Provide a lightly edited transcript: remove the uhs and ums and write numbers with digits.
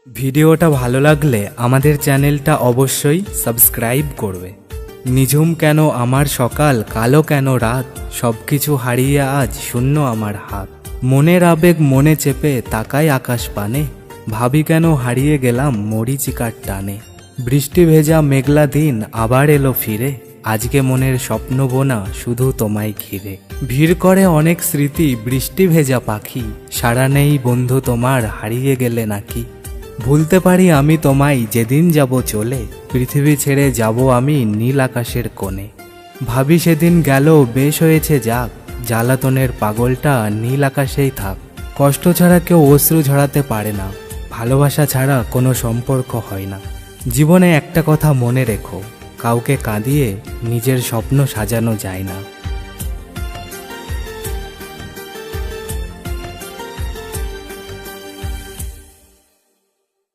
ভিডিওটা ভালো লাগলে আমাদের চ্যানেলটা অবশ্যই সাবস্ক্রাইব করবে। নিঝুম কেন আমার সকাল, কালো কেন রাত, সবকিছু হারিয়ে আজ শূন্য আমার হাত। মনের আবেগ মনে চেপে তাকাই আকাশ পানে, ভাবি কেন হারিয়ে গেলাম মরীচিকার টানে। বৃষ্টি ভেজা মেঘলা দিন আবার এলো ফিরে, আজকে মনের স্বপ্ন বোনা শুধু তোমায় ঘিরে। ভিড় করে অনেক স্মৃতি বৃষ্টি ভেজা পাখি, সারা নেই বন্ধু তোমার হারিয়ে গেলে নাকি। ভুলতে পারি আমি তোমায় যেদিন যাব চলে, পৃথিবী ছেড়ে যাব আমি নীল আকাশের কোণে। ভাবি সেদিন গেল বেশ হয়েছে যাক, জ্বালাতনের পাগলটা নীল আকাশেই থাক। কষ্ট ছাড়া কেউ অশ্রু ঝরাতে পারে না, ভালোবাসা ছাড়া কোনো সম্পর্ক হয় না। জীবনে একটা কথা মনে রেখো, কাউকে কাঁদিয়ে নিজের স্বপ্ন সাজানো যায় না।